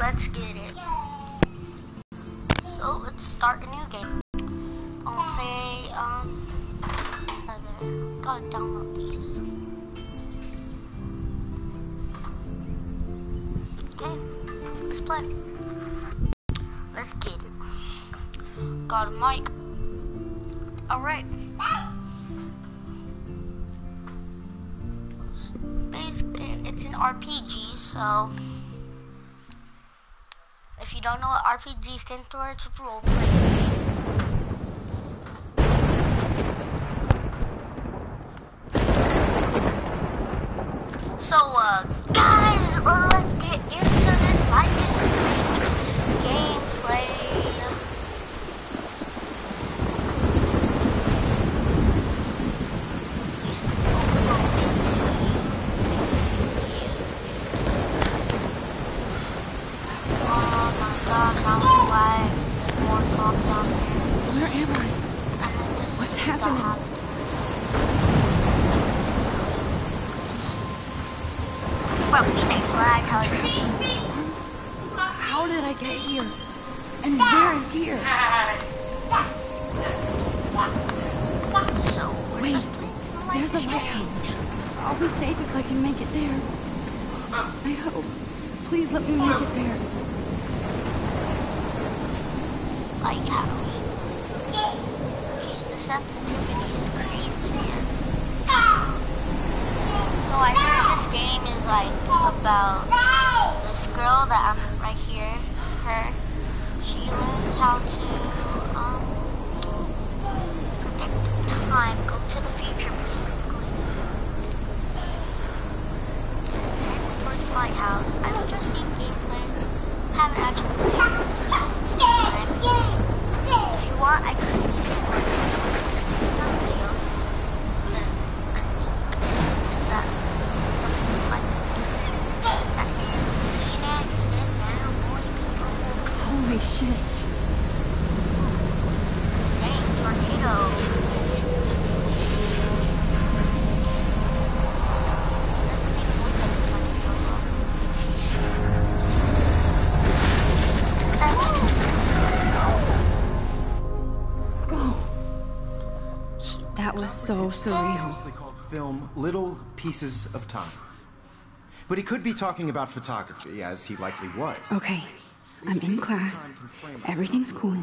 let's get it. So let's start a new game. I'll say, gotta download these. Okay, let's play. Let's get it. Got a mic. Alright. Basically, it's an RPG, so if you don't know what RPG stands for, it's a role play. So, guys, let's get into this Life is Strange gameplay. Oh my gosh, how quiet is it? More talk down there. Where am I? What's happening? Well, Phoenix, what I tell you. How did I get here? And where is here? So, we're just playing some Life There's the is lighthouse. Strange. I'll be safe if I can make it there. I hope. Please let me make it there. Lighthouse. The sensitivity is crazy, man. So I heard this game is like about this girl that I'm right here, her. She learns how to predict time, go to the future basically. And head towards the lighthouse. I've just seen gameplay. Haven't actually played this time. If you want, I could use some videos. Because I think that something like this can Phoenix, sit down, boy, people. Holy shit. Dang, tornado. That was so surreal. They called film Little Pieces of Time. But he could be talking about photography, as he likely was. Okay, I'm in class. Everything's cool.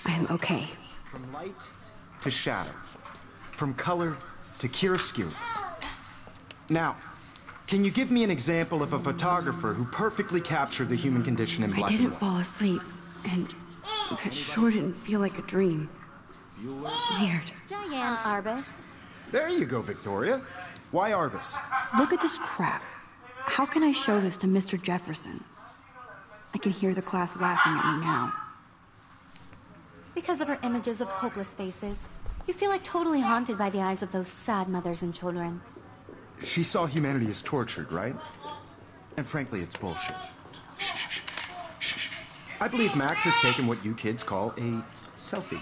I am okay. From light to shadow. From color to chiaroscuro. Now, can you give me an example of a photographer who perfectly captured the human condition in black I and didn't white? fall asleep, and that sure didn't feel like a dream. Weird. Diane Arbus. There you go, Victoria. Why Arbus? Look at this crap. How can I show this to Mr. Jefferson? I can hear the class laughing at me now. Because of her images of hopeless faces, you feel like totally haunted by the eyes of those sad mothers and children. She saw humanity as tortured, right? And frankly, it's bullshit. Shh, shh, shh. I believe Max has taken what you kids call a selfie.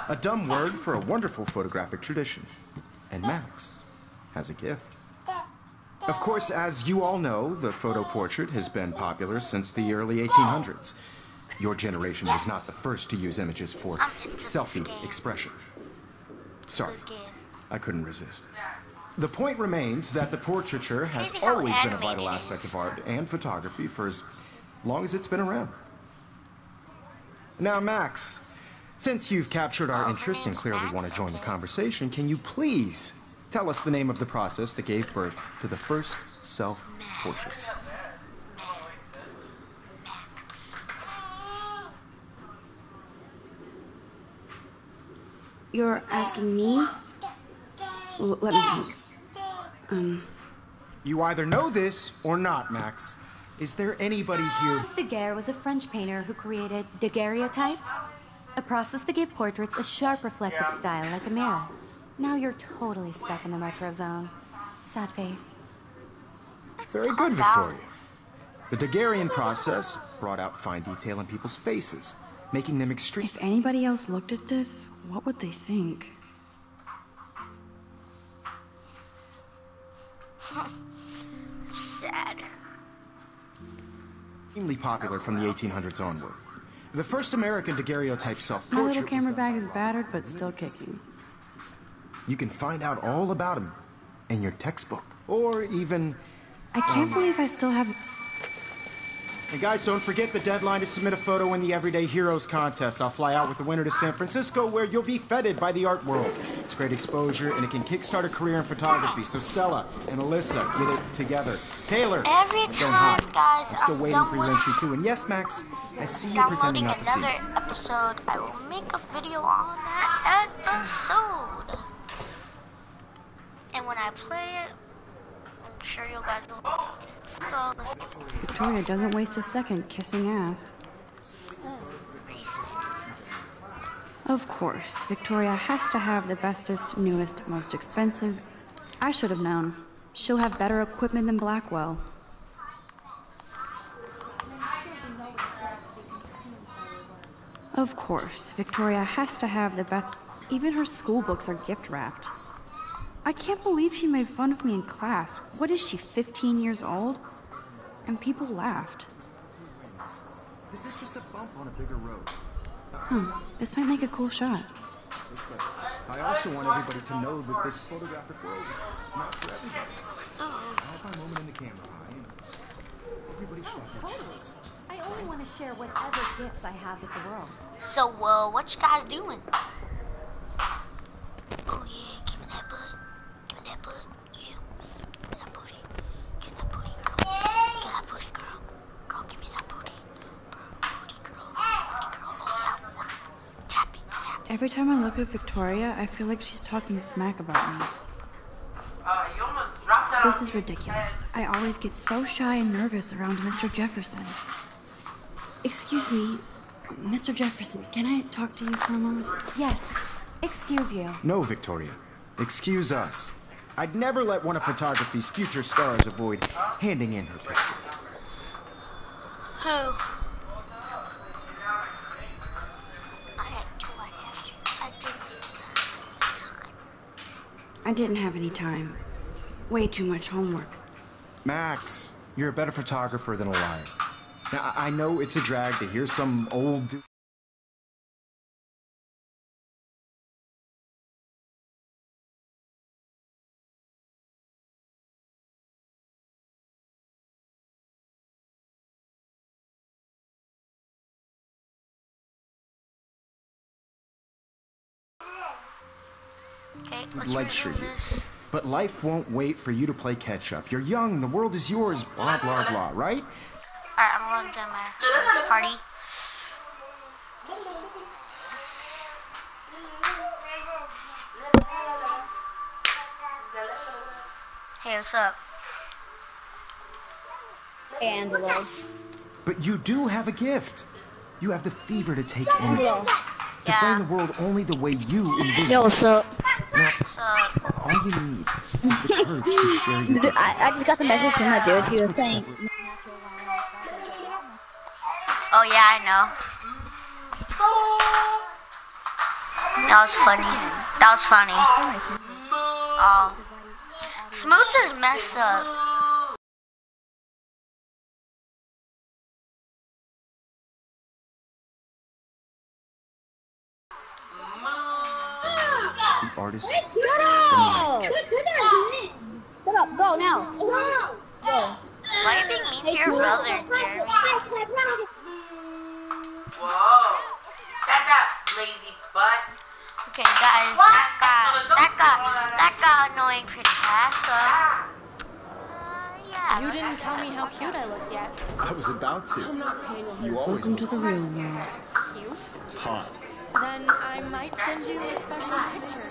A dumb word for a wonderful photographic tradition. And Max has a gift. Of course, as you all know, the photo portrait has been popular since the early 1800s. Your generation was not the first to use images for selfie expression. Sorry, I couldn't resist. The point remains that the portraiture has always been a vital aspect of art and photography for as long as it's been around. Now, Max, since you've captured our interest and clearly want to join the conversation, can you please tell us the name of the process that gave birth to the first self-portraits? You're asking me? Let me think. You either know this or not, Max. Is there anybody here? Daguerre was a French painter who created daguerreotypes, a process that gave portraits a sharp reflective style like a mirror. Now you're totally stuck in the retro zone. Sad face. Very good, Victoria. The Daguerrean process brought out fine detail in people's faces, making them extreme. If anybody else looked at this, what would they think? Sad. extremely popular from the 1800s onward. The first American daguerreotype My self-portrait little was camera done- bag is battered, but still kicking. You can find out all about him in your textbook, or even... I can't believe I still have... And guys, don't forget the deadline to submit a photo in the Everyday Heroes contest. I'll fly out with the winner to San Francisco, where you'll be feted by the art world. It's great exposure, and it can kickstart a career in photography. So Stella and Alyssa, get it together. Taylor, Every don't time, hide. guys, I'm still I'm waiting done for your with entry too. And yes, Max, I see you downloading pretending not to see. another episode, I will make a video on that episode. And when I play it, I'm sure you guys will. So let's get Victoria doesn't waste a second kissing ass. reason. Of course, Victoria has to have the bestest, newest, most expensive. I should have known. She'll have better equipment than Blackwell. Of course, Victoria has to have the best. Even her school books are gift wrapped. I can't believe she made fun of me in class. What is she, 15 years old? And people laughed. This is just a bump on a bigger road. This might make a cool shot. I also want everybody to know that this photographic world is not for everybody. I have my moment in the camera eye, and everybody should have their chance. I only want to share whatever gifts I have with the world. So, what you guys doing? Oh yeah, give me that butt. Give me that butt. Yeah. Give me that booty. Give me that booty, girl. Give that booty, girl. Girl, give me that booty. Booty, girl. Booty, girl. Oh yeah. Tap it, tap it. Every time I look at Victoria, I feel like she's talking smack about me. You almost dropped that. This is ridiculous. I always get so shy and nervous around Mr. Jefferson. Excuse me, Mr. Jefferson, can I talk to you for a moment? Yes, excuse you. No, Victoria. Excuse us. I'd never let one of photography's future stars avoid handing in her picture. Who? I didn't have any time. Way too much homework. Max, you're a better photographer than a liar. Now, I know it's a drag to hear some old Okay, let's lecture resume you. this. But life won't wait for you to play catch up. You're young, the world is yours, blah, blah, blah, right? Alright, I'm going to join my party. Hey, what's up? Hey, Angelo. But you do have a gift. You have the fever to take images. To Yeah. frame the world only the way you envision. Yo, what's up? Now, What's up? all you need is the courage to share your gift. I just got the message from that dude. He was saying, Oh, yeah, I know. That was funny. That was funny. Smooth is messed up. The artist Shut from up! Shut up, go now. Go. Why are you being mean to your brother, Jeremy? Whoa. Stand up, lazy butt. Okay, guys, that got annoying pretty fast. Yeah. You didn't tell me how cute I looked yet. I was about to. You always Welcome to the real world. Cute? hot. Then I might send you a special picture.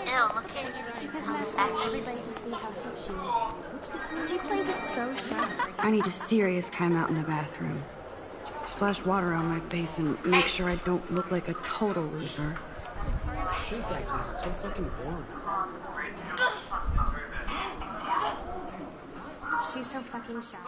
Ew, look at you. Because Max wants everybody to see how cute she is. She plays it so shy. I need a serious timeout in the bathroom. Splash water on my face and make sure I don't look like a total loser. I hate that class. It's so fucking boring. She's so fucking shy.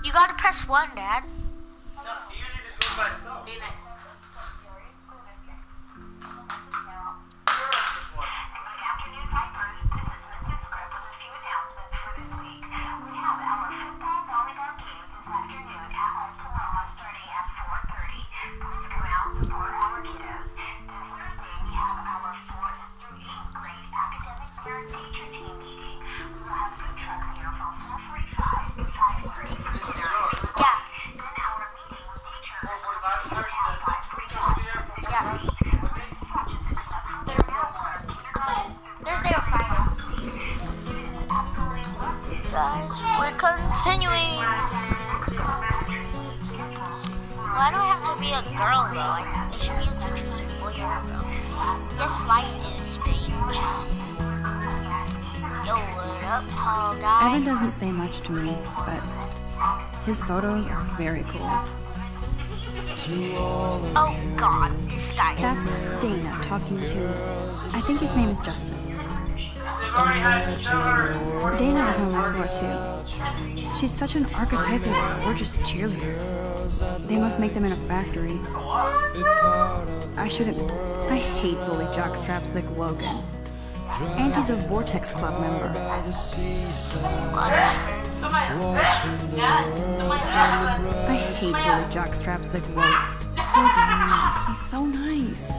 You gotta press 1, Dad. No, it usually just goes by itself. Guys, we're continuing. Well, I don't have to be a girl though. It should be a choose a boy or a girl. This light is strange. Yo, what up, tall guy? Evan doesn't say much to me, but his photos are very cool. Oh God, this guy. That's Dana talking to, I think his name is Justin. Dana is on my floor too. She's such an archetypal, gorgeous cheerleader. They must make them in a factory. I shouldn't. I hate bully jockstraps like Logan. And he's a Vortex Club member. I hate bully jockstraps like Logan. Poor Dana. He's so nice.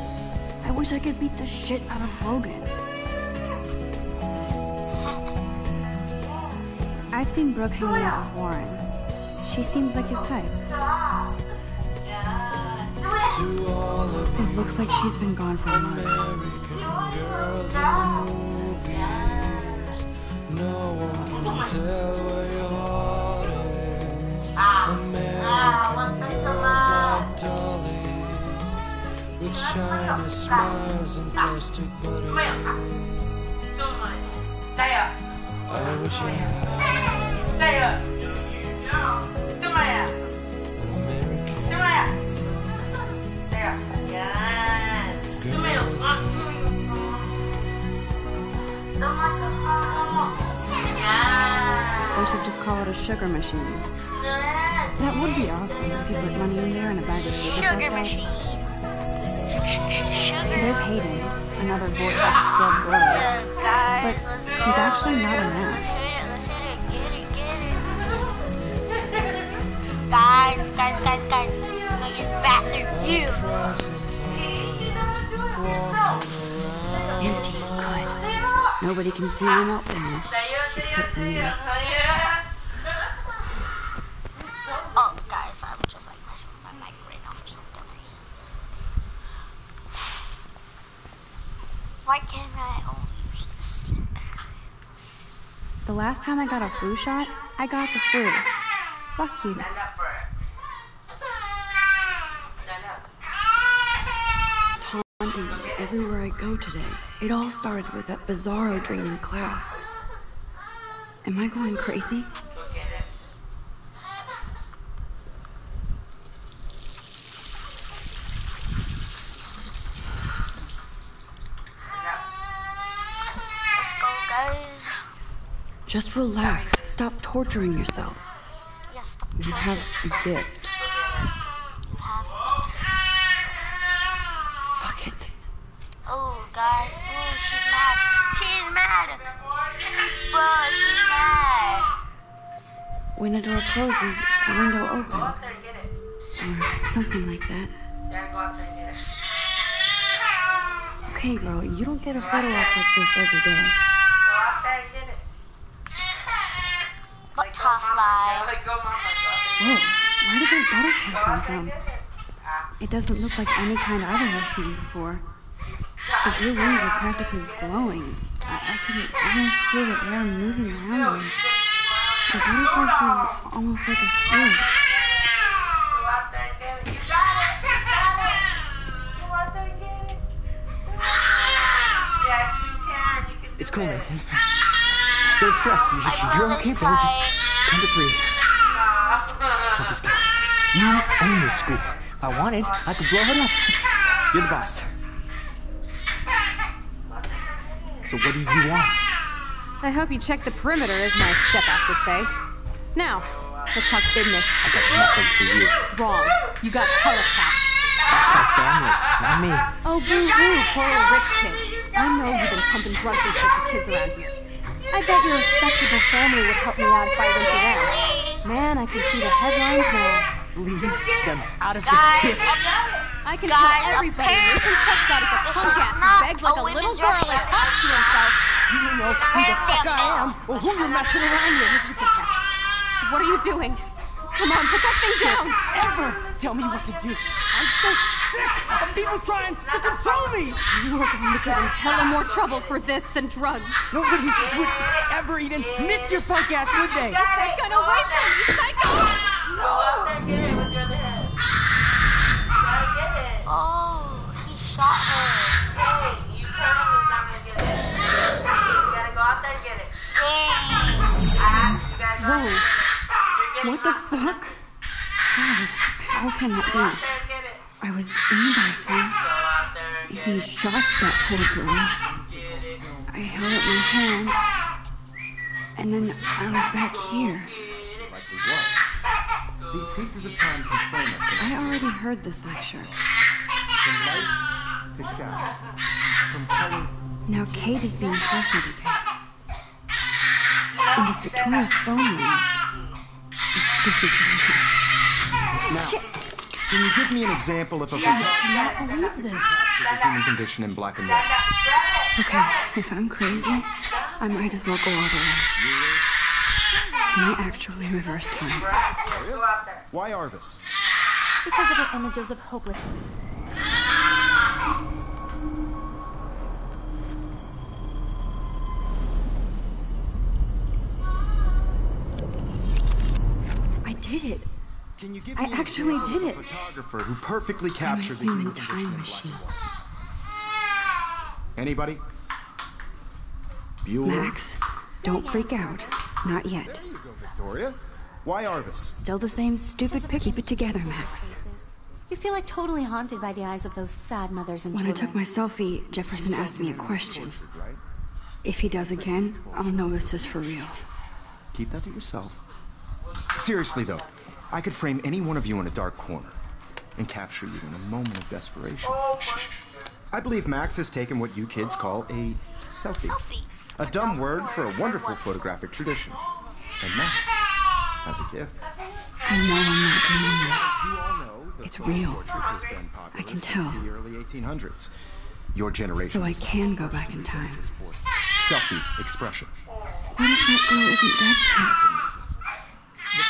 I wish I could beat the shit out of Logan. I've seen Brooke hanging out with Warren. She seems like his type. It looks like she's been gone for months. No one can tell where your heart is. American girls like Dolly, with shiny smiles and plastic bodies. I wish I had Stay up. Come here. American Come here. Stay up. Yeah. Come here. Yeah. They should just call it a sugar machine. That would be awesome if you put money in there and a bag of sugar. Sugar machine. Sugar. There's Hayden, another Vortex Club bro. Yeah, guys, But let's go. he's actually not an ass. Let's hit it. Get it. Guys. No, you bastard. You. Empty. Good. Nobody can see me meltdown. Except for me. Oh, guys, I'm just like messing with my mic right now for some dumb reason. Why can't I only use the sink? The last time I got a flu shot, I got the flu. Fuck you. Stand up for it. Stand up. Taunting everywhere I go today. It all started with that bizarro dream in class. Am I going crazy? Look at it. Let's go, guys. Just relax. Stop torturing yourself. Yes, stop You have gifts. You have. Fuck it. Oh, guys. Oh, she's mad. She's mad. Bro, she's mad. When a door closes, a window Go opens. out there and get it. Or something like that. Gotta go out there and get it. Okay, girl, you don't get a photo op like this every day. Go out there and get it. Butterfly. Like go, mama. Whoa, where did that butterfly Go come out there and from? get it. It doesn't look like any kind I've ever seen before. The blue wings are practically glowing. I can almost feel the air moving around them. The butterfly feels almost like a spirit. Go out there and get it. You got it. You got it. Go out there and get it. Yes, you can. You can do It's cool, it. Nathan. Don't stress. You're okay, bro. Just count to 3. Don't be scared. You own this school. If I wanted, I could blow it up. You're the boss. So what do you want? I hope you check the perimeter, as my step-ass would say. Now, Let's talk business. I got nothing for you. Wrong. You got hella cash. That's my family, not me. Oh, boo-hoo, poor old rich kid. I know you've been pumping drugs and shit to kids around here. I bet your respectable family would help me out if I went to them. Man, I can see the headlines now. Leave them out of this bitch. I can tell everybody Nathan Prescott is a punk ass who begs like a little girl and talks to himself. You don't know who the fuck I am or who you're messing around with. What are you doing? Come on, put that thing down! Ever tell me what to do. I'm so sick of people trying to control me. You are going to get in hella more trouble for this than drugs. Nobody would ever even miss your punk ass, would they? Get away from me, psycho! Go out there, get it with your head. Gotta get it. Oh, he shot her. Hey, you promised not to get it. You gotta go out there and get it. Dang. You gotta go out there. What the fuck? How can that be? Get it. I was in the bathroom. Go out there and get He shot that poor girl. Get it. I held up my hand. And then I was back here. Likely was. These pieces of time can frame us I already heard this lecture. from light to shadow, from color. Now Kate is being personal again. And if Victoria's phone rings, this is Now, can you give me an example of a I cannot believe this. the human condition in black and white? Okay, if I'm crazy, I might as well go all the way. Can I actually reverse time? Go out there. Why Arvis? Because of her images of hopeless. I did it. Can you give I me an actually example did of a it. photographer who perfectly I'm a captured the human human condition time in black machine. and white? Anybody? Bueller? Max, don't freak out. Not yet. There you go, Victoria. Why Arvis? Still the same stupid pic. Keep it together, Max. You feel like totally haunted by the eyes of those sad mothers and When I children. took my selfie, Jefferson asked me a question. Tortured, right? If he does again, I'll know this is for real. Keep that to yourself. Seriously, though, I could frame any one of you in a dark corner and capture you in a moment of desperation. I believe Max has taken what you kids call a selfie. Selfie. A dumb word for a wonderful photographic tradition. And Max has a gift. I know I'm not dreaming this. You all know the It's photo real. portrait has been popular I can since tell. the early 1800s. Your generation So I was can go first back to in use time. images for selfie expression. What if that girl isn't dead yet? The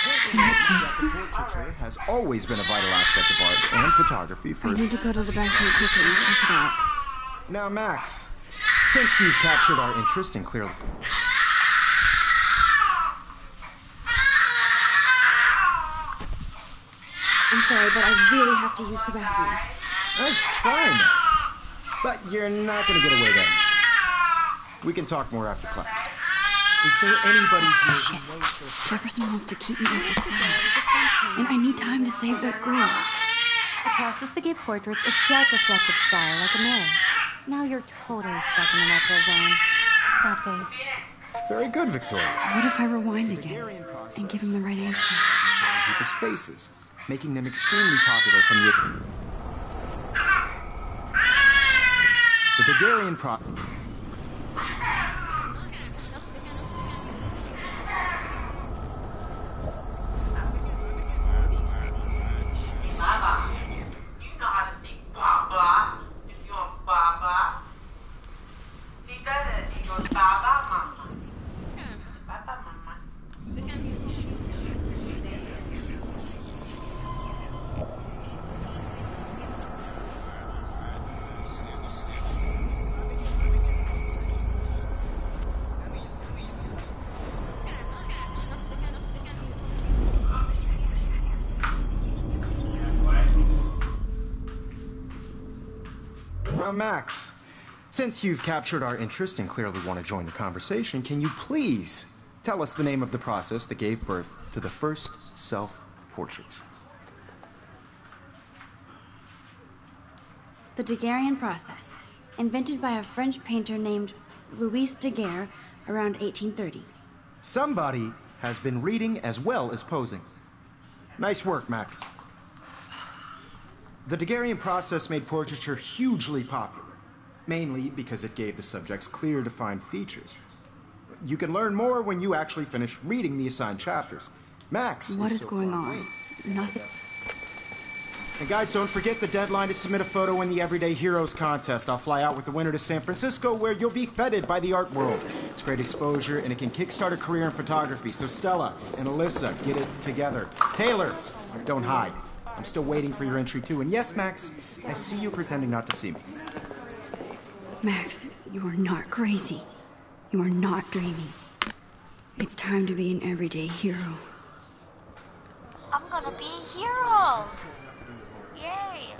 portraiture has always been a vital aspect of art and photography for... I need to go to the bathroom quickly and check it out. Now, Max, since you've captured our interest and clearly... I'm sorry, but I really have to use the bathroom. Let's try, Max. But you're not going to get away then. We can talk more after class. Is there anybody here who knows their... Jefferson wants to keep me after class. And I need time to save that girl. The process that gave portraits a sharp reflective style like a mirror. Now you're totally stuck in the retro zone. Sad face. Very good, Victoria. What if I rewind again and give him the right answer? People's faces, making them extremely popular from the Bulgarian pro... Baba. You know how to say Baba. If you want Baba. He does it. He goes Baba, Mama. Baba, Mama. Now, Max, since you've captured our interest and clearly want to join the conversation, can you please tell us the name of the process that gave birth to the first self-portraits? The Daguerrean process, invented by a French painter named Louis Daguerre around 1830. Somebody has been reading as well as posing. Nice work, Max. The Daguerrean process made portraiture hugely popular, mainly because it gave the subjects clear, defined features. You can learn more when you actually finish reading the assigned chapters. Max, What is so going far on? away. Nothing. And guys, don't forget the deadline to submit a photo in the Everyday Heroes contest. I'll fly out with the winner to San Francisco, where you'll be feted by the art world. It's great exposure, and it can kickstart a career in photography. So Stella and Alyssa, get it together. Taylor, don't hide. I'm still waiting for your entry, too. And yes, Max, I see you pretending not to see me. Max, you are not crazy. You are not dreaming. It's time to be an everyday hero. I'm gonna be a hero. Yay.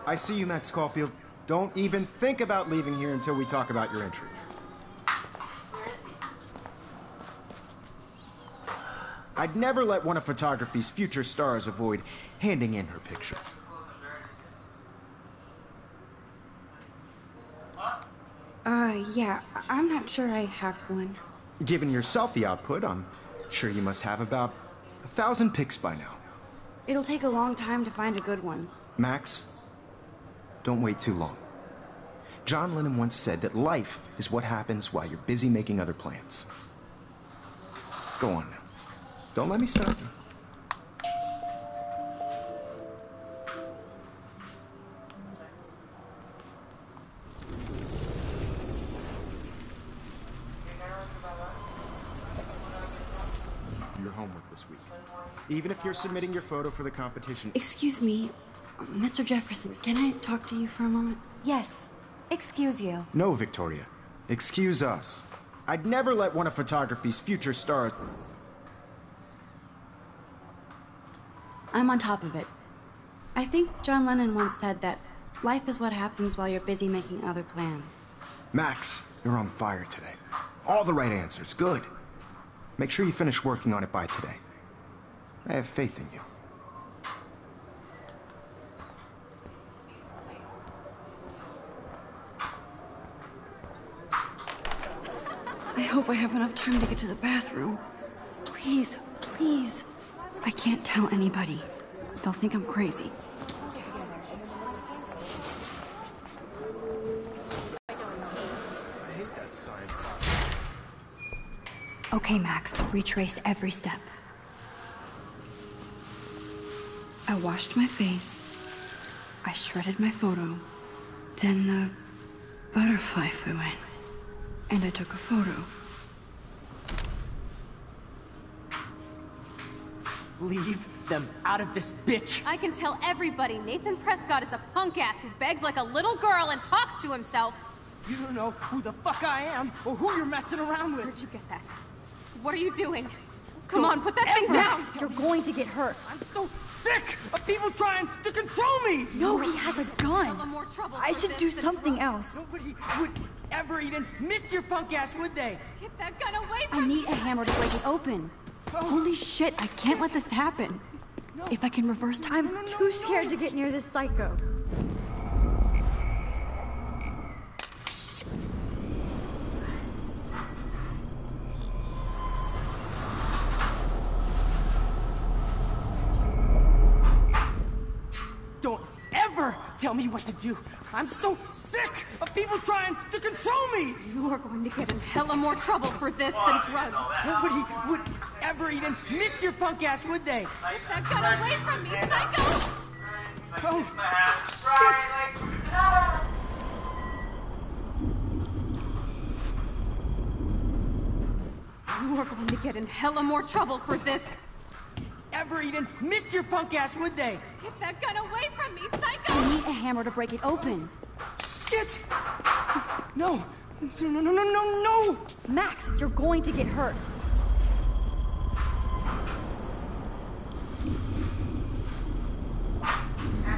I see you, Max Caulfield. Don't even think about leaving here until we talk about your entry. I'd never let one of photography's future stars avoid handing in her picture. Yeah, I'm not sure I have one. Given your selfie output, I'm sure you must have about 1,000 pics by now. It'll take a long time to find a good one. Max, don't wait too long. John Lennon once said that life is what happens while you're busy making other plans. Go on now. Don't let me stop you. Your homework this week. Even if you're submitting your photo for the competition. Excuse me, Mr. Jefferson, can I talk to you for a moment? Yes. Excuse you. No, Victoria. Excuse us. I'd never let one of photography's future stars. I'm on top of it. I think John Lennon once said that life is what happens while you're busy making other plans. Max, you're on fire today. All the right answers. Good. Make sure you finish working on it by today. I have faith in you. I hope I have enough time to get to the bathroom. Please, please. I can't tell anybody. They'll think I'm crazy. I hate that science class. Okay, Max, retrace every step. I washed my face. I shredded my photo. Then the butterfly flew in. And I took a photo. Leave them out of this bitch. I can tell everybody Nathan Prescott is a punk ass who begs like a little girl and talks to himself. You don't know who the fuck I am or who you're messing around with. Where'd you get that? What are you doing? Come on, put that thing down! You're going to get hurt. I'm so sick of people trying to control me. No, he has a gun. More trouble I for should this do than something drugs. else. Nobody would ever even miss your punk ass, would they? Get that gun away I from me! need a hammer to break it open. Holy shit, I can't let this happen. If I can reverse time, I'm too scared to get near this psycho. Don't ever tell me what to do. I'm so sick of people trying to control me. You are going to get in hella more trouble for this than drugs. Nobody would ever even miss your punk ass, would they? Get that gun away from me, psycho! Oh, You are going to get in hella more trouble for this. ever even miss your punk ass, would they? Get that gun away from me, psycho! I need a hammer to break it open. Shit! No! No, no, no, no, no! Max, you're going to get hurt.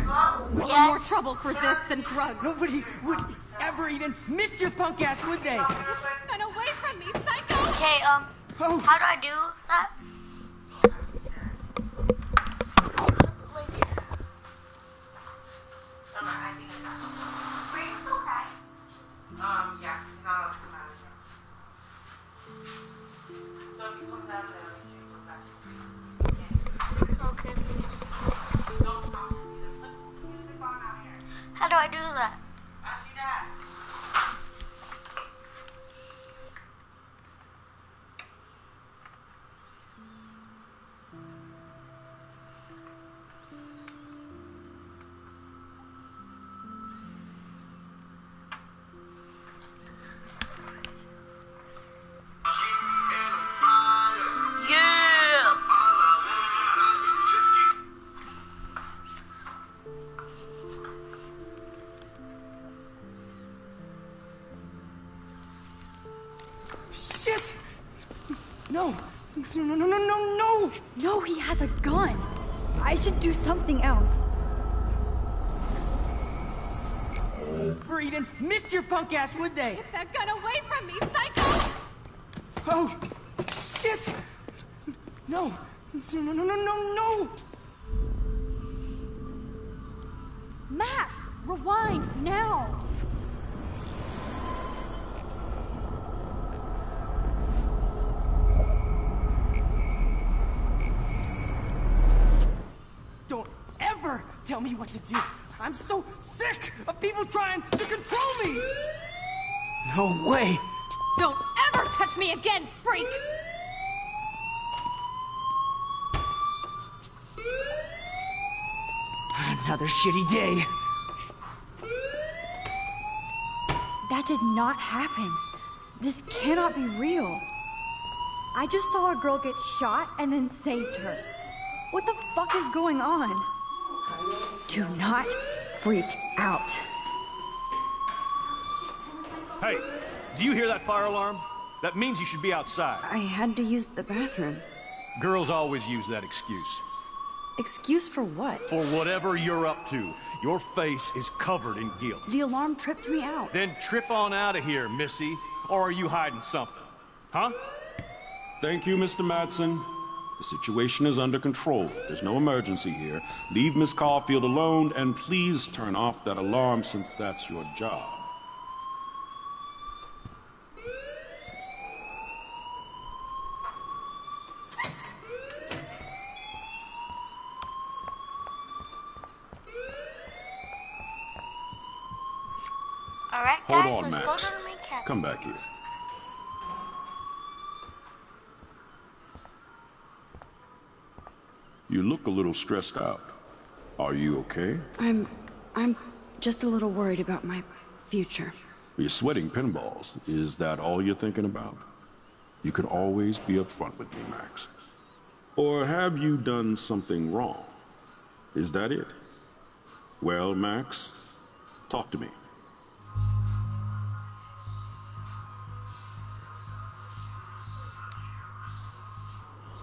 Hella more trouble for this than drugs. Nobody would ever even miss your punk ass, would they? Get that gun away from me, psycho! Okay, Oh. how do I do that? Yeah, he's not a manager. Okay, please. How do I do that? Ask your dad. Yeah! Shit! No! No, no, no, no, no, no! No, he has a gun. I should do something else. Or even miss your punk ass, would they? Get that gun away from me, psycho! Oh, shit! No! No, no, no, no, no, no! Max, rewind now. Don't ever tell me what to do! I'm so sick of people trying to control me! No way! Don't ever touch me again, freak! Another shitty day. That did not happen. This cannot be real. I just saw a girl get shot and then saved her. What the fuck is going on? Do not freak out. Hey, do you hear that fire alarm? That means you should be outside. I had to use the bathroom. Girls always use that excuse. Excuse for what? For whatever you're up to, your face is covered in guilt. The alarm tripped me out. Then trip on out of here, Missy. Or are you hiding something? Huh? Thank you, Mr. Madsen. The situation is under control. There's no emergency here. Leave Miss Caulfield alone, and please turn off that alarm since that's your job. Alright, Hold guys, on, let's go Max. to the main cabin. Come back here. You look a little stressed out. Are you okay? I'm just a little worried about my future. You're sweating pinballs. Is that all you're thinking about? You can always be upfront with me, Max. Or have you done something wrong? Is that it? Well, Max, talk to me.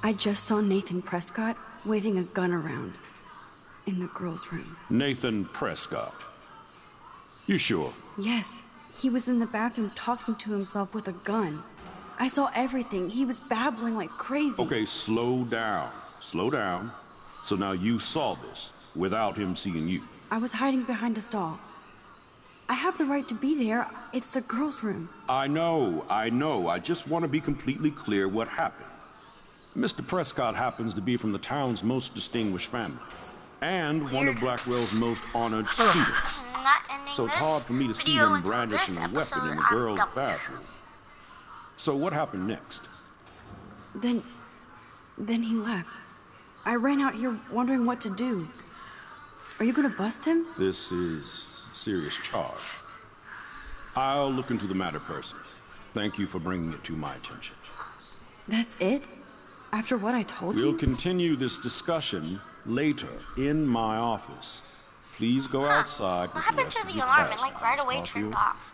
I just saw Nathan Prescott waving a gun around in the girls' room. Nathan Prescott. You sure? Yes, he was in the bathroom talking to himself with a gun. I saw everything. He was babbling like crazy. Okay, slow down. Slow down. So now you saw this without him seeing you. I was hiding behind a stall. I have the right to be there. It's the girls' room. I know. I just want to be completely clear what happened. Mr. Prescott happens to be from the town's most distinguished family, and one of Blackwell's most honored students. So it's hard for me to see him brandishing a weapon in the girls' bathroom. So what happened next? Then he left. I ran out here wondering what to do. Are you gonna bust him? This is a serious charge. I'll look into the matter personally. Thank you for bringing it to my attention. That's it? After what I told you? We'll continue this discussion later in my office. Please go outside. What happened to the alarm? It like right away turned off.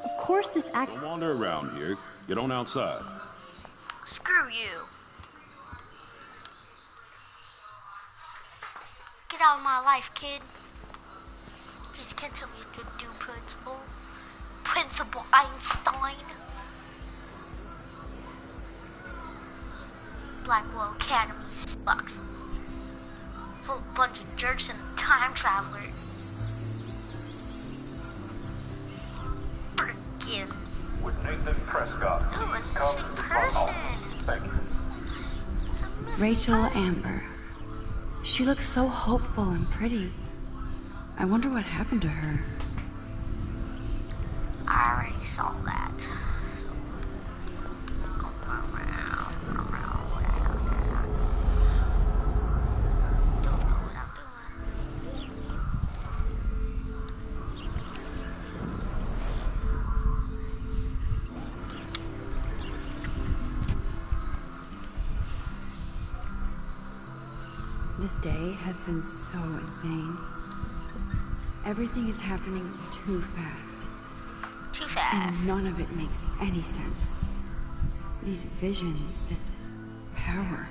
Of course this act... Don't wander around here. Get on outside. Screw you. Get out of my life, kid. Just can't tell me what to do, Principal. Principal Einstein. Blackwell Academy sucks. Full of bunch of jerks and a time traveler. Frickin'. With Nathan Prescott. Ooh, it's the same person. Rachel Amber. She looks so hopeful and pretty. I wonder what happened to her. I already saw that. So, around, what happened. Don't know what I'm doing. This day has been so insane. Everything is happening too fast. Too fast. And none of it makes any sense. These visions, this power.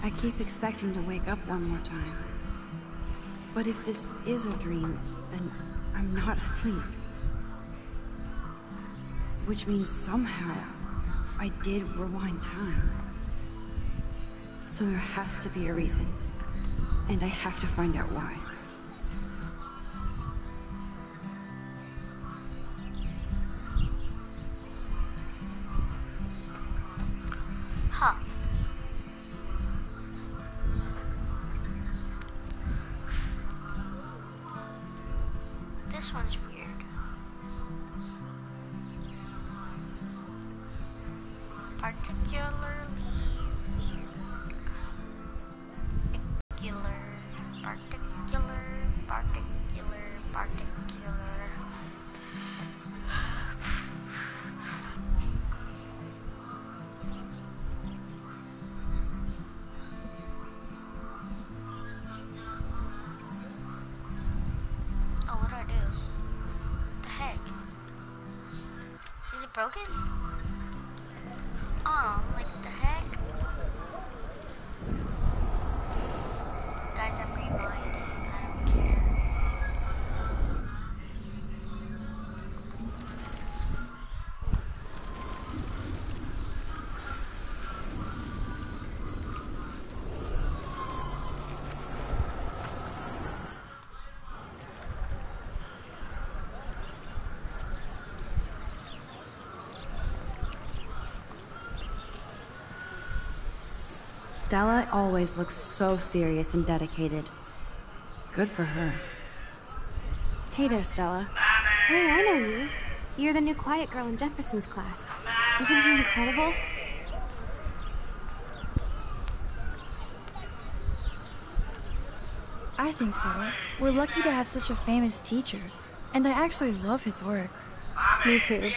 I keep expecting to wake up one more time. But if this is a dream, then I'm not asleep. Which means somehow I did rewind time. So there has to be a reason. And I have to find out why. Huh. This one's weird. Particularly weird. Particular. Oh, what do I do? What the heck? Is it broken? Oh, like the heck? Guys, I'm reminding. I don't care. Stella always looks so serious and dedicated. Good for her. Hey there, Stella. Hey, I know you. You're the new quiet girl in Jefferson's class. Isn't he incredible? I think so. We're lucky to have such a famous teacher. And I actually love his work. Me too.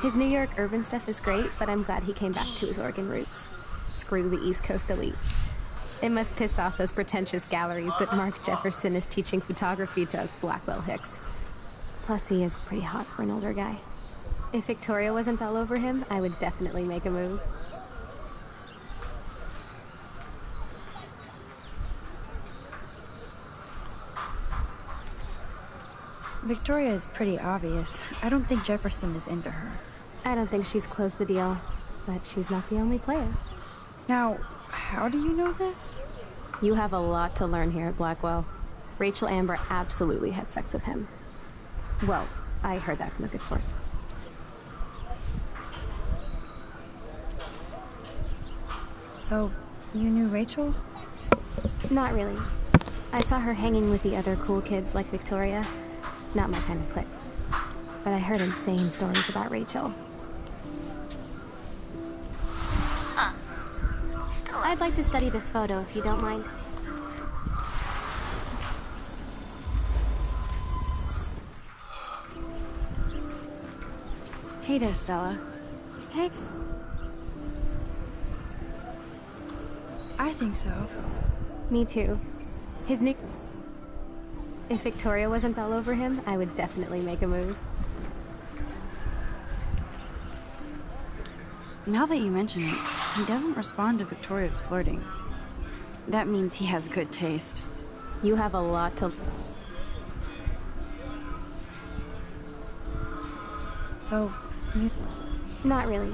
His New York urban stuff is great, but I'm glad he came back to his Oregon roots. Screw the East Coast elite. It must piss off those pretentious galleries that Mark Jefferson is teaching photography to us Blackwell Hicks. Plus, he is pretty hot for an older guy. If Victoria wasn't all over him, I would definitely make a move. Victoria is pretty obvious. I don't think Jefferson is into her. I don't think she's closed the deal, but she's not the only player. Now, how do you know this? You have a lot to learn here at Blackwell. Rachel Amber absolutely had sex with him. Well, I heard that from a good source. So, you knew Rachel? Not really. I saw her hanging with the other cool kids like Victoria. Not my kind of clique. But I heard insane stories about Rachel. I'd like to study this photo, if you don't mind. Hey there, Stella. Hey. I think so. Me too. His new... If Victoria wasn't all over him, I would definitely make a move. Now that you mention it, he doesn't respond to Victoria's flirting. That means he has good taste. You have a lot to... So, you... Not really.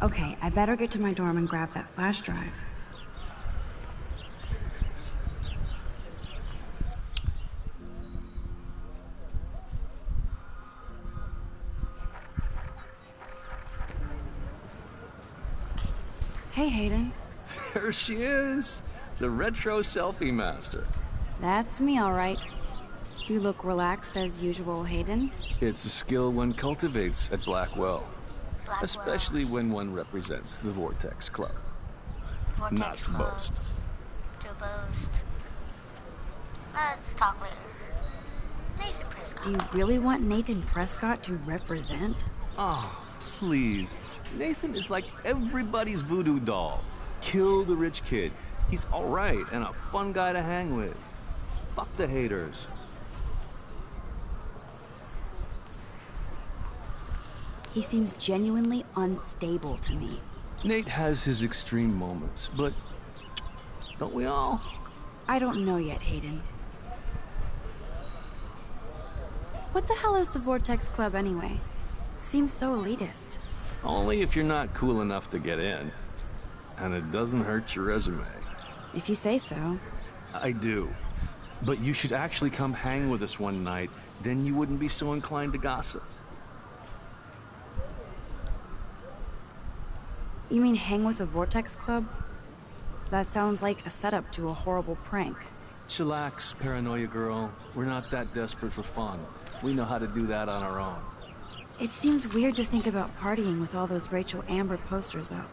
Okay, I better get to my dorm and grab that flash drive. Hey, Hayden. There she is, the retro selfie master. That's me, all right. You look relaxed as usual, Hayden. It's a skill one cultivates at Blackwell. Blackwell. Especially when one represents the Vortex Club. Vortex Not to Club. boast. To boast. Let's talk later. Nathan Prescott. Do you really want Nathan Prescott to represent? Oh, please. Nathan is like everybody's voodoo doll. Kill the rich kid. He's alright and a fun guy to hang with. Fuck the haters. He seems genuinely unstable to me. Nate has his extreme moments, but don't we all? I don't know yet, Hayden. What the hell is the Vortex Club anyway? It seems so elitist. Only if you're not cool enough to get in. And it doesn't hurt your resume. If you say so. I do. But you should actually come hang with us one night, then you wouldn't be so inclined to gossip. You mean hang with the Vortex Club? That sounds like a setup to a horrible prank. Chillax, paranoia girl. We're not that desperate for fun. We know how to do that on our own. It seems weird to think about partying with all those Rachel Amber posters up.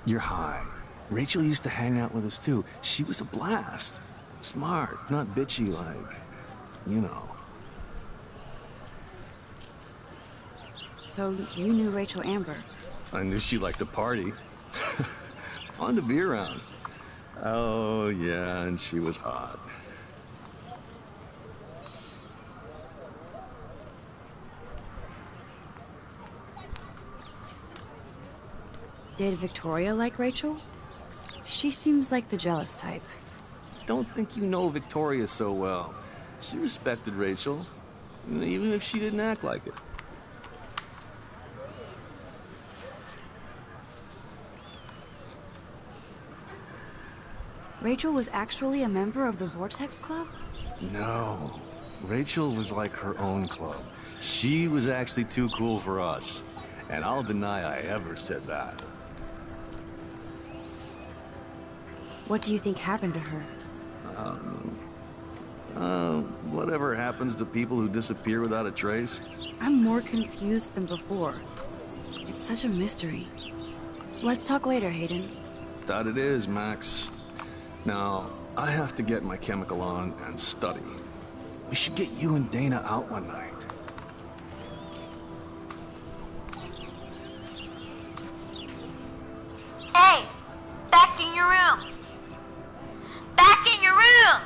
You're high. Rachel used to hang out with us too. She was a blast. Smart, not bitchy like, you know. So you knew Rachel Amber? I knew she liked to party. Fun to be around. Oh, yeah, and she was hot. Did Victoria like Rachel? She seems like the jealous type. Don't think you know Victoria so well. She respected Rachel, even if she didn't act like it. Rachel was actually a member of the Vortex Club? No. Rachel was like her own club. She was actually too cool for us. And I'll deny I ever said that. What do you think happened to her? Whatever happens to people who disappear without a trace. I'm more confused than before. It's such a mystery. Let's talk later, Hayden. That it is, Max. Now, I have to get my chemical on and study. We should get you and Dana out one night. Hey! Back in your room! Back in your room!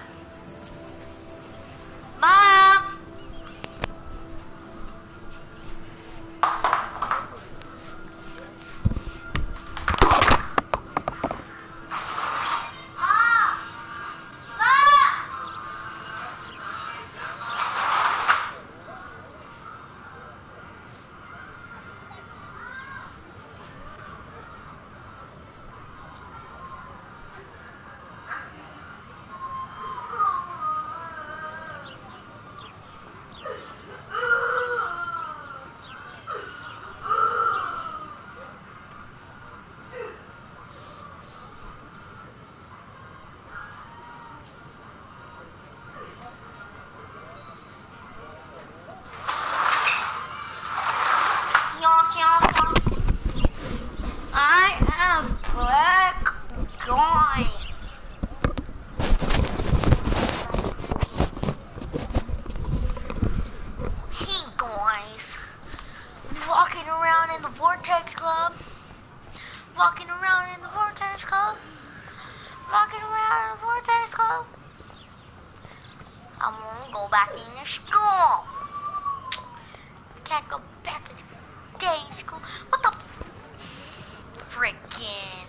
Mom! I am Black, guys. Hey guys, walking around in the Vortex Club. Walking around in the Vortex Club. Walking around in the Vortex Club. I won't go back into school. Can't go back to the dang school. What the freaking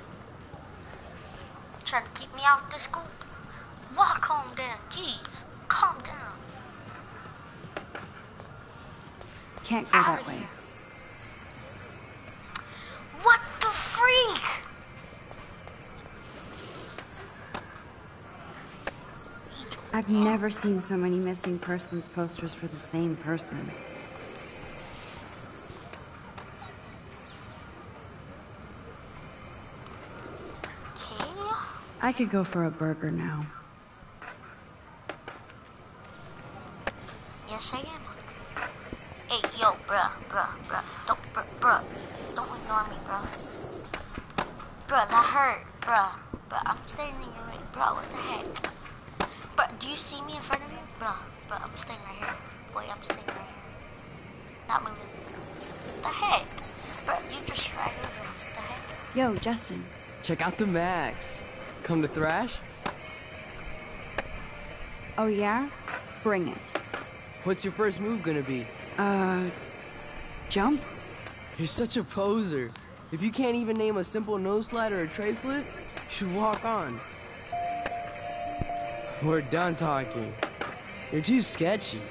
trying to keep me out of the school? Walk home then. Jeez, calm down. Can't go that way. What the freak! I've never seen so many missing persons posters for the same person. Okay. I could go for a burger now. Yes, I am. Hey, yo, bruh. Don't ignore me, bruh. Bruh, that hurt, bruh. I'm staying in your way, bruh. What the heck? Bruh, do you see me in front of you? Bruh, I'm staying right here. Boy, I'm staying right here. Not moving. What the heck? Bruh, you just right over. What the heck? Yo, Justin. Check out the Max. Come to thrash? Oh yeah? Bring it. What's your first move gonna be? Jump? You're such a poser. If you can't even name a simple nose slide or a tray flip, you should walk on. We're done talking. You're too sketchy.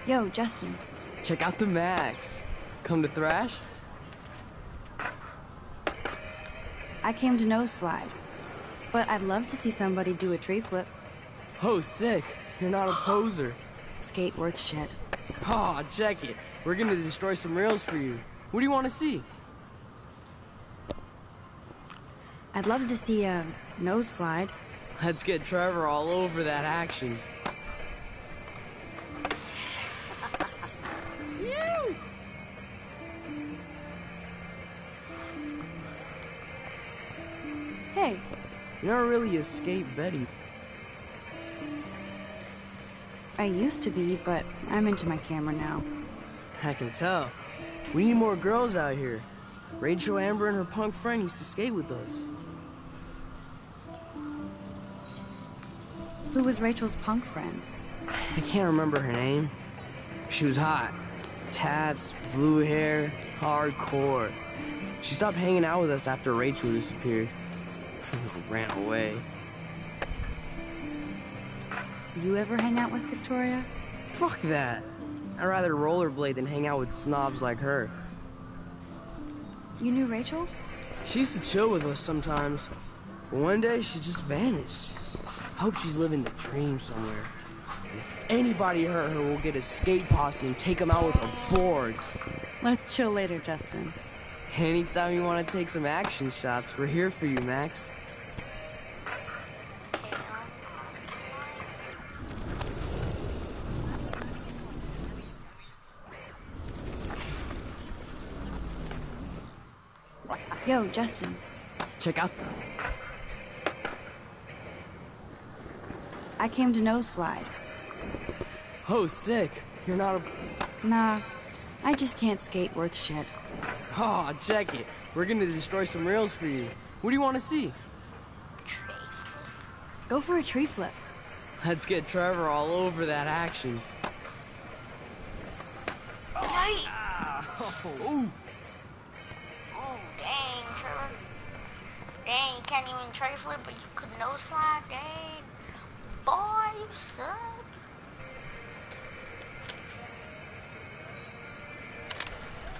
Yo, Justin. Check out the Max. Come to thrash? I came to nose slide. But I'd love to see somebody do a tree flip. Oh, sick. You're not a poser. Skate worth shit. Aw, check it. We're gonna destroy some rails for you. What do you want to see? I'd love to see a nose slide. Let's get Trevor all over that action. Hey. You're not really a skate Betty. I used to be, but I'm into my camera now. I can tell. We need more girls out here. Rachel, Amber, and her punk friend used to skate with us. Who was Rachel's punk friend? I can't remember her name. She was hot. Tats, blue hair, hardcore. She stopped hanging out with us after Rachel disappeared. Ran away. You ever hang out with Victoria? Fuck that. I'd rather rollerblade than hang out with snobs like her. You knew Rachel? She used to chill with us sometimes. But one day, she just vanished. I hope she's living the dream somewhere. And if anybody hurt her, we'll get a skate posse and take them out with our boards. Let's chill later, Justin. Anytime you want to take some action shots, we're here for you, Max. Yo, Justin. Check out... I came to nose slide. Oh, sick. You're not a... Nah, I just can't skate worth shit. Aw, check it. We're gonna destroy some rails for you. What do you want to see? Go for a tree flip. Let's get Trevor all over that action. Oh, dang, Trevor. Dang, you can't even tray flip, but you could nose slide. Dang. Boy, you suck.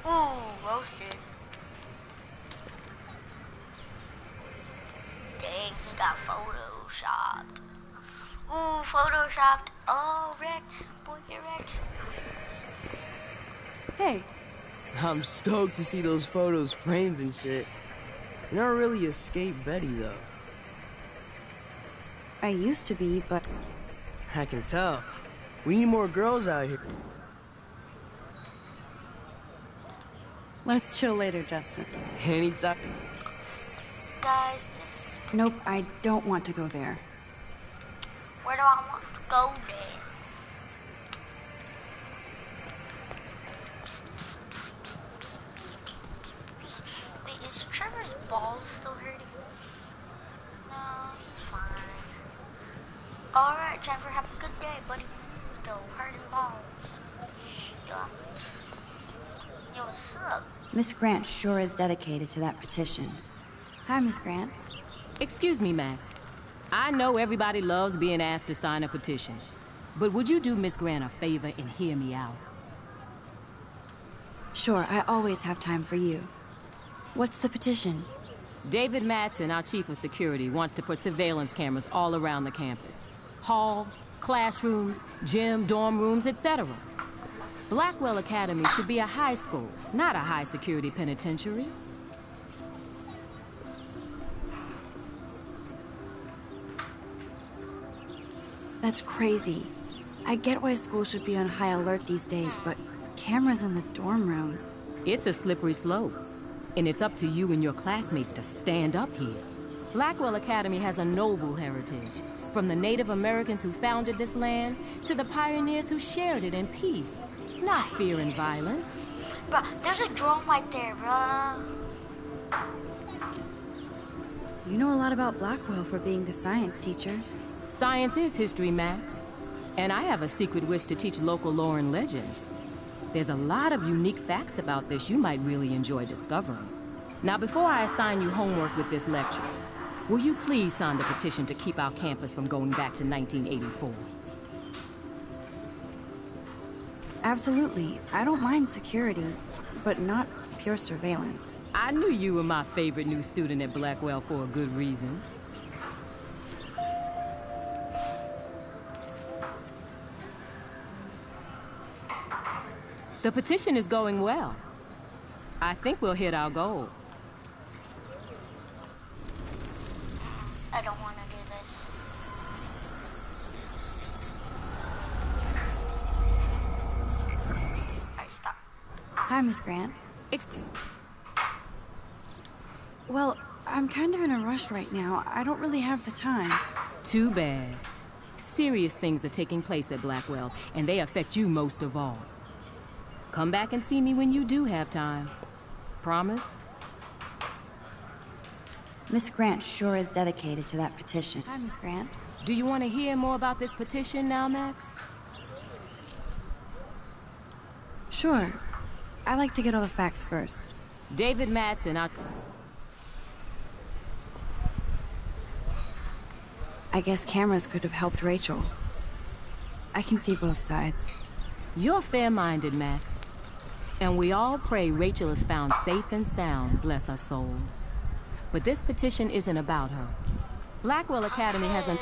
Ooh, roasted. Dang, he got photoshopped. Ooh, photoshopped. Oh, wrecked. Boy, get wrecked. Hey. I'm stoked to see those photos framed and shit. You're not really a skate Betty, though. I used to be, but... I can tell. We need more girls out here. Let's chill later, Justin. Anytime. Guys, this is... Nope, I don't want to go there. Where do I want to go then? Wait, is Trevor's balls still hurting? No, he's fine. Alright, Trevor, have a good day, buddy. Still hurting balls. Yeah. Yo, what's up? Miss Grant sure is dedicated to that petition. Hi, Miss Grant. Excuse me, Max. I know everybody loves being asked to sign a petition. But would you do Miss Grant a favor and hear me out? Sure, I always have time for you. What's the petition? David Madsen, our chief of security, wants to put surveillance cameras all around the campus. Halls, classrooms, gym, dorm rooms, etc. Blackwell Academy should be a high school, not a high-security penitentiary. That's crazy. I get why school should be on high alert these days, but cameras in the dorm rooms... It's a slippery slope, and it's up to you and your classmates to stand up here. Blackwell Academy has a noble heritage, from the Native Americans who founded this land to the pioneers who shared it in peace, not fear and violence. Bruh, there's a drone right there, bruh. You know a lot about Blackwell for being the science teacher. Science is history, Max. And I have a secret wish to teach local lore and legends. There's a lot of unique facts about this you might really enjoy discovering. Now, before I assign you homework with this lecture, will you please sign the petition to keep our campus from going back to 1984? Absolutely. I don't mind security, but not pure surveillance. I knew you were my favorite new student at Blackwell for a good reason. The petition is going well. I think we'll hit our goal. I don't want to do this. Alright, stop. Hi, Miss Grant. Well, I'm kind of in a rush right now. I don't really have the time. Too bad. Serious things are taking place at Blackwell, and they affect you most of all. Come back and see me when you do have time. Promise? Miss Grant sure is dedicated to that petition. Hi, Miss Grant. Do you want to hear more about this petition now, Max? Sure. I like to get all the facts first. David Madsen, I guess cameras could have helped Rachel. I can see both sides. You're fair-minded, Max. And we all pray Rachel is found safe and sound, bless her soul. But this petition isn't about her. Blackwell Academy has an...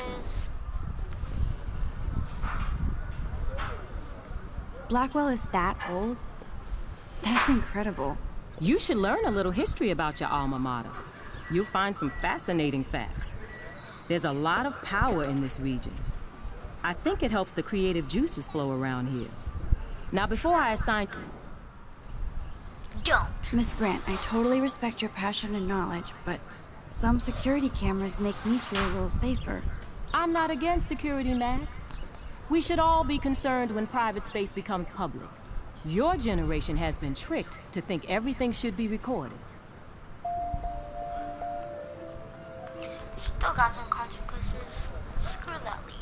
Blackwell is that old? That's incredible. You should learn a little history about your alma mater. You'll find some fascinating facts. There's a lot of power in this region. I think it helps the creative juices flow around here. Now, before I assign... Don't. Miss Grant, I totally respect your passion and knowledge, but some security cameras make me feel a little safer. I'm not against security, Max. We should all be concerned when private space becomes public. Your generation has been tricked to think everything should be recorded. Still got some consequences. Screw that lady.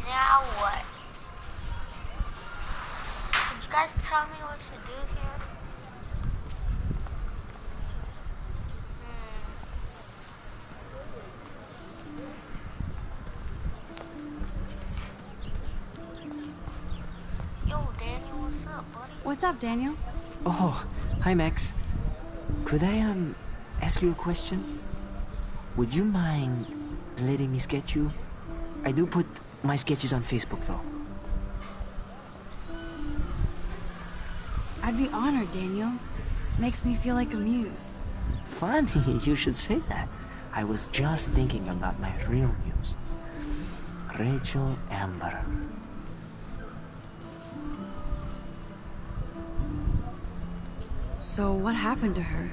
Now what? Could you guys tell me what to do here? Yo, Daniel, what's up, buddy? What's up, Daniel? Oh, hi, Max. Could I, ask you a question? Would you mind letting me sketch you? I do put my sketches on Facebook, though. I'd be honored, Daniel. Makes me feel like a muse. Funny, you should say that. I was just thinking about my real muse. Rachel Amber. So what happened to her?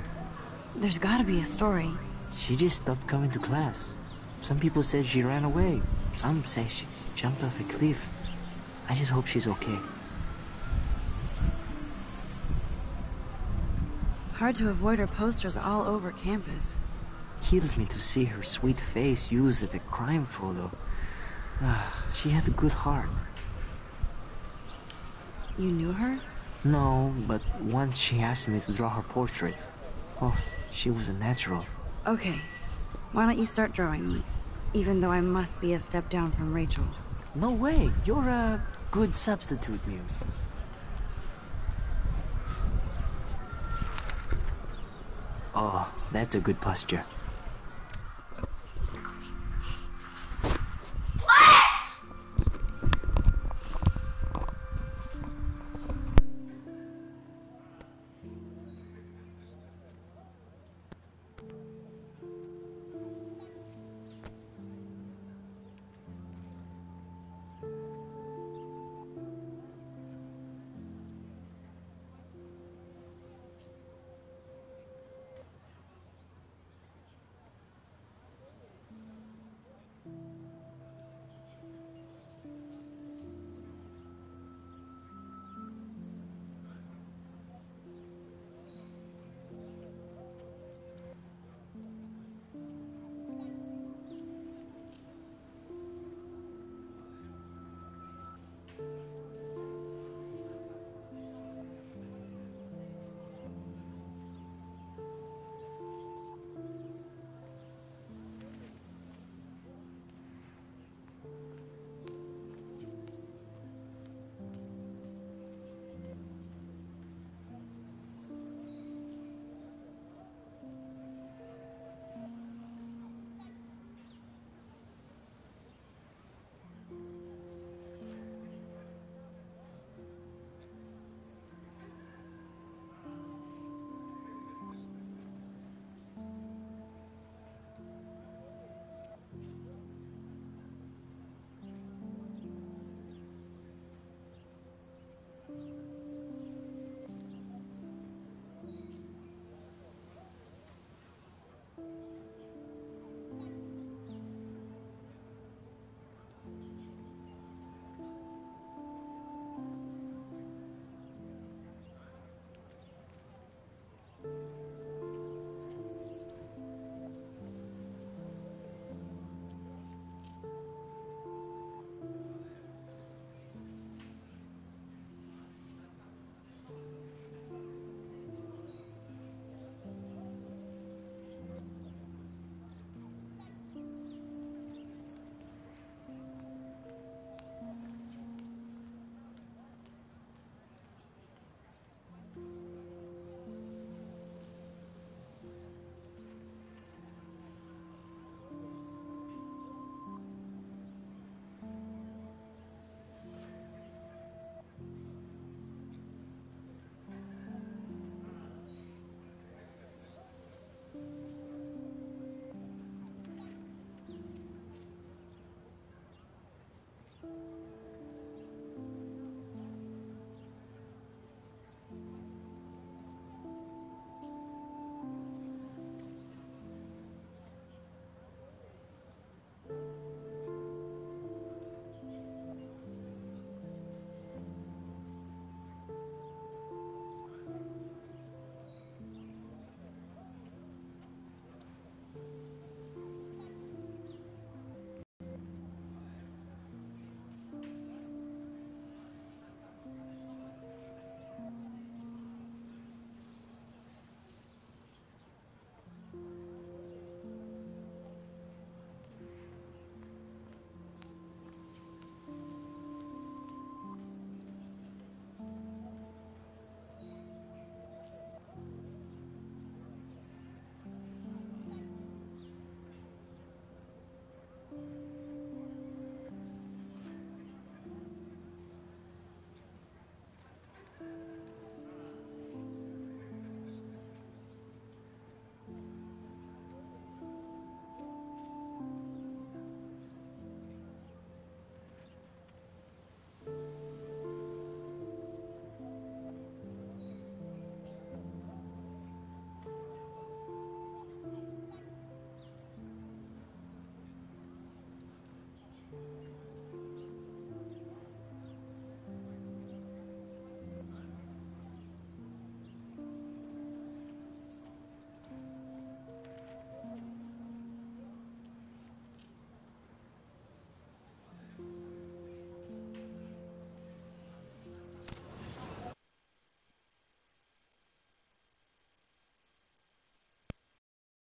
There's gotta be a story. She just stopped coming to class. Some people said she ran away. Some say she jumped off a cliff. I just hope she's okay. Hard to avoid her posters all over campus. Kills me to see her sweet face used as a crime photo. She had a good heart. You knew her? No, but once she asked me to draw her portrait. Oh, she was a natural. Okay. Why don't you start drawing me? Even though I must be a step down from Rachel. No way. You're a good substitute, Muse. Oh, that's a good posture.